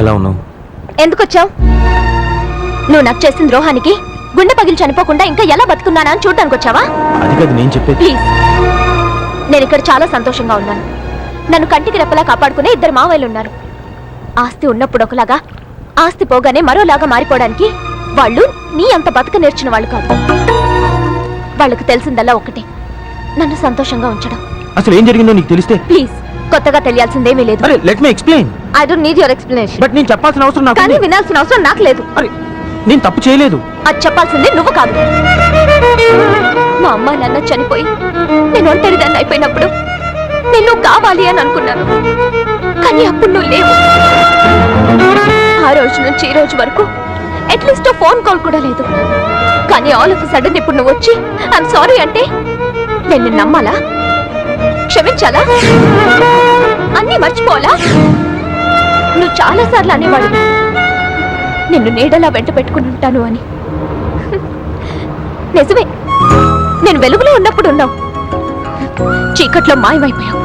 H: ఎలా ఉన్నావు?
C: ఎందుకు వచ్చావు? నువ్వు నాకు చేసిన ద్రోహానికి గుండె పగిలి చనిపోకుండా ఇంకా ఎలా బతుకున్నానా అని చూడటానికి వచ్చావా?
H: అది కాదు నేను చెప్పేది.
C: ప్లీజ్, నేను ఇక్కడ చాలా సంతోషంగా ఉన్నాను. నన్ను కంటికి రెప్పలా కాపాడుకునే ఇద్దరు మావయ్యలు ఉన్నారు. ఆస్తి ఉన్నప్పుడు ఒకలాగా, ఆస్తి పోగానే మరోలాగా మారిపోవడానికి వాళ్ళు నీ అంత బతక నేర్చిన వాళ్ళు కాదు. వాళ్ళకు తెలిసిందల్లా ఒకటే, నన్ను సంతోషంగా ఉంచడం.
H: అసలు ఏం జరిగిందో నీకు తెలిస్తే.
C: ప్లీజ్, కొత్తగా తెలియాల్సిందేమీ లేదు.
H: Let me explain.
C: I don't need your explanation.
H: But నేను చెప్పాల్సిన అవసరం నాకు
C: కానీ వినాల్సిన అవసరం నాకు లేదు.
H: నేను తప్పు చేయలేదు.
C: అది చెప్పాల్సింది నువ్వు కాదు. మా అమ్మ నాన్న చనిపోయి నేను ఒంటరిదాన్ని అయిపోయినప్పుడు నేను కావాలి అని అనుకున్నాను, కానీ అప్పుడు నువ్వు లేవు. ఆ రోజు నుంచి ఈ రోజు వరకు అట్లీస్ట్ ఫోన్ కాల్ కూడా లేదు. కానీ ఆల్ ఆఫ్ సడన్ ఇప్పుడు నువ్వు వచ్చి ఐఎమ్ సారీ అంటే నేను నిన్ను నమ్మాలా, క్షమించాలా, అన్నీ మర్చిపోవాలా? నువ్వు చాలా సార్లు అనేవాడు నిన్ను నీడలా వెంట పెట్టుకుని ఉంటాను అని. నిజమే, నేను వెలుగులో ఉన్నప్పుడు ఉన్నావు, చీకట్లో మాయమైపోయావు.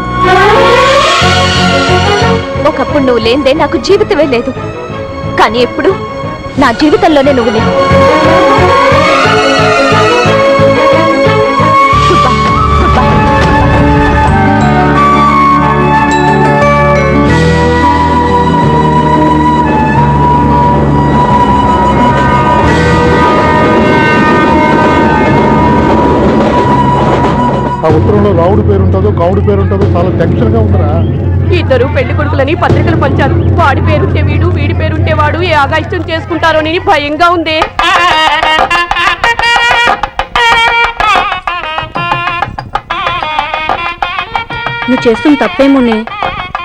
C: ఒకప్పుడు నువ్వు లేనిదే నాకు జీవితమే లేదు, కానీ ఇప్పుడు నా జీవితంలోనే నువ్వు లేవు.
B: ఆ ఉత్తరంలో రావుడి పేరుంటుందో గావుడి పేరుంటుందో చాలా టెన్షన్ గా ఉందిరా.
F: ఇద్దరు పెళ్లి కొడుకులని పత్రికలు పంచారు. వాడి పేరుంటే వీడు, వీడి పేరుంటే వాడు ఏ ఆగాయిష్టం చేసుకుంటారో అని భయంగా ఉంది.
C: నువ్వు చేస్తున్న తప్పేమోనే.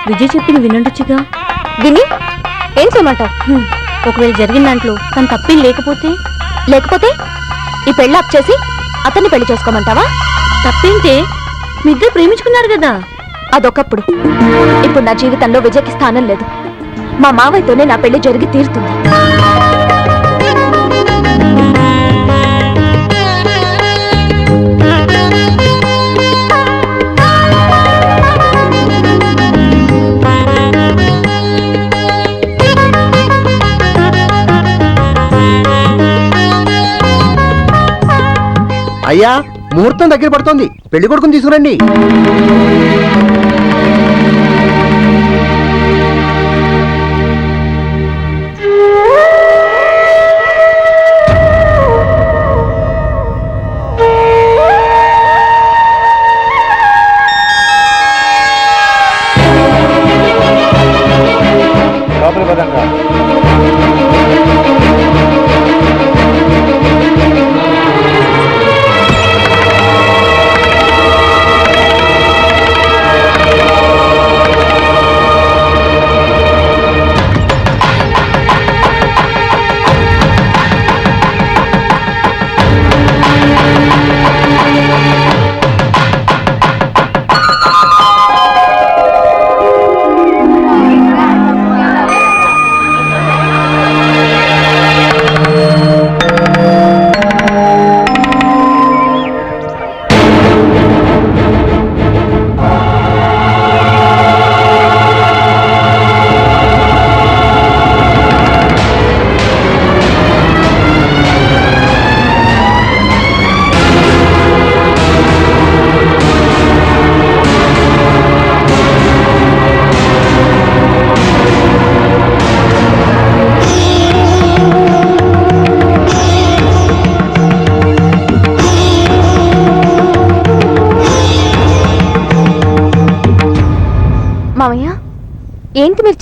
C: విజయ్ చెప్పింది వినండొచ్చుగా. విని ఏం చేయమంటావు? ఒకవేళ జరిగిన దాంట్లో తను తప్పేం లేకపోతే ఈ పెళ్ళి అప్ చేసి అతన్ని పెళ్లి చేసుకోమంటావా? తప్పేంటే మీ ఇద్దరు ప్రేమించుకున్నారు కదా. అదొకప్పుడు. ఇప్పుడు నా జీవితంలో విజయ్కి స్థానం లేదు. మా మావయ్యతోనే నా పెళ్లి జరిగి తీరుతుంది.
H: అయ్యా, ముహూర్తం దగ్గర పడుతోంది, పెళ్లి కొడుకుని తీసుకురండి.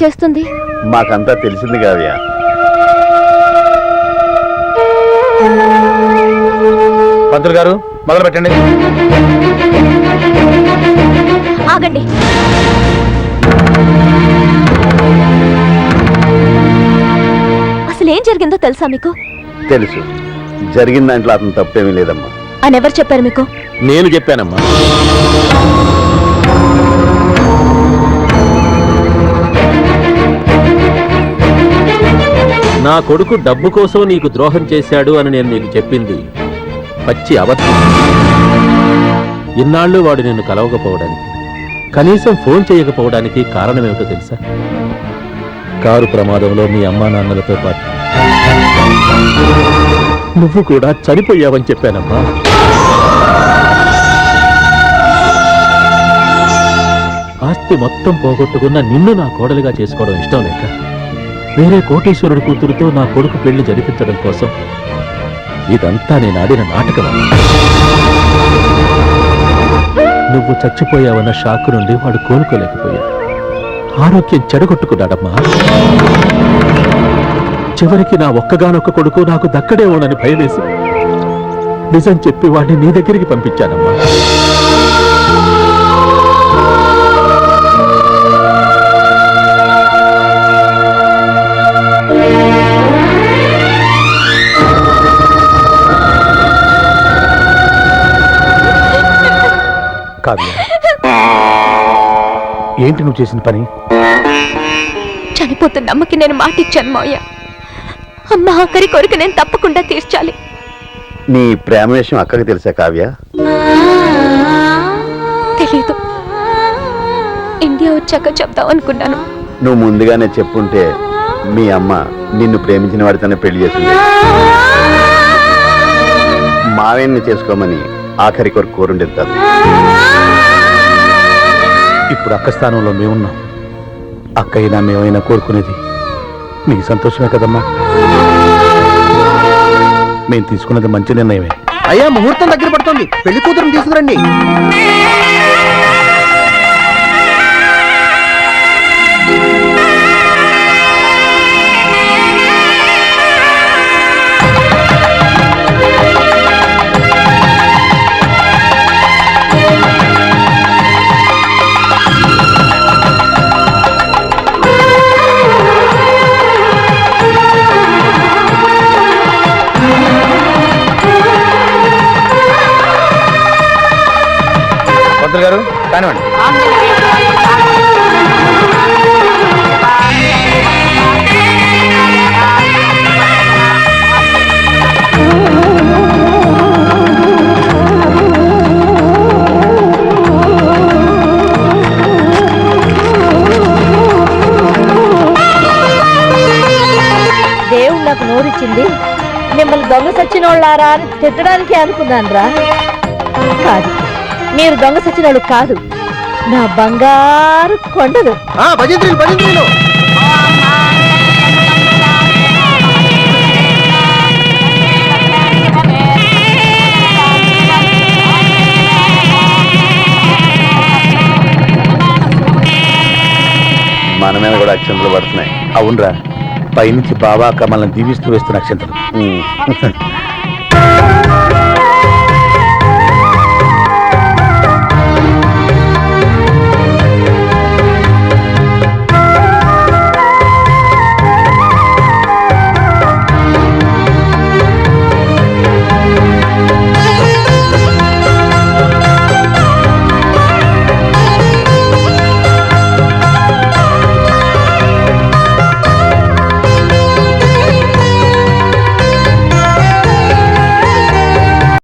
C: చేస్తుంది?
I: మాకంతా తెలిసింది కావ్య.
H: పంతులు గారు మొదలు పెట్టండి.
C: ఆగండి. అసలు ఏం జరిగిందో తెలుసా మీకు?
I: తెలుసు, జరిగిన దాంట్లో అతను తప్పేమీ లేదమ్మా.
C: అని ఎవరు చెప్పారు మీకు?
K: నేను చెప్పానమ్మా. నా కొడుకు డబ్బు కోసం నీకు ద్రోహం చేశాడు అని నేను నీకు చెప్పింది పచ్చి అబద్ధం. ఇన్నాళ్ళు వాడు నిన్ను కలవకపోవడానికి, కనీసం ఫోన్ చేయకపోవడానికి కారణమేమిటో తెలుసా? కారు ప్రమాదంలో మీ అమ్మా నాన్నలతో పాటు నువ్వు కూడా చనిపోయావని చెప్పానమ్మా. ఆస్తి మొత్తం పోగొట్టుకున్న నిన్ను నా కోడలిగా చేసుకోవడం ఇష్టం లేక వేరే కోటీశ్వరుడి కూతురుతో నా కొడుకు పెళ్లి జరిపించడం కోసం ఇదంతా నేను ఆడిన నాటకం. నువ్వు చచ్చిపోయావన్న షాక్ నుండి వాడు కోలుకోలేకపోయాడు. ఆరోగ్యం చెడగొట్టుకున్నాడమ్మా. చివరికి నా ఒక్కగానొక్క కొడుకు నాకు దక్కడేమోనని భయమేసి నిజం చెప్పి వాడిని నీ దగ్గరికి పంపించానమ్మా.
H: కావ్య, ఏంటి నువ్వు చేసిన పని?
C: చనిపోతున్న అమ్మకి నేను మాటిచ్చాను మావయ్య. అమ్మ ఆఖరి కోరిక నేను తప్పకుండా తీర్చాలి.
I: నీ ప్రేమ విషయం అక్కకి తెలుసా కావ్య?
C: తెలీదు. ఇండియా వచ్చాక చెప్దాం అనుకున్నాను.
I: నువ్వు ముందుగానే చెప్పుంటే మీ అమ్మ నిన్ను ప్రేమించిన వాడితోనే పెళ్లి చేసింది. మావేణ్ణి చేసుకోమని ఆఖరి కొరకు కోరుండేది కాదు.
H: ఇప్పుడు అక్క స్థానంలో మేమున్నాం. అక్క అయినా మేమైనా కోరుకునేది నీ సంతోషమే కదమ్మా. మేము తీసుకున్నది మంచి నిర్ణయమే.
G: అయ్యా, ముహూర్తం దగ్గర పడుతుంది, పెళ్లి కూతురుని తీసుకురండి.
H: పంతులు గారు కానివ్వండి.
F: దేవుడు నాకు నోరిచ్చింది మిమ్మల్ని దొంగ సచ్చినోళ్ళారా అని తిట్టడానికి అనుకున్నాను రా. కాదు, మీరు దొంగ సచ్చినోళ్ళు కాదు, నా బంగారు కొండలు.
G: భజంత్రులు భజంత్రులు.
I: మన మీద కూడా అక్షంతలు పడుతున్నాయి.
H: అవునరా, పైనుంచి బాబా అక్క మనల్ని దీవిస్తూ వేస్తున్న అక్షంతలు.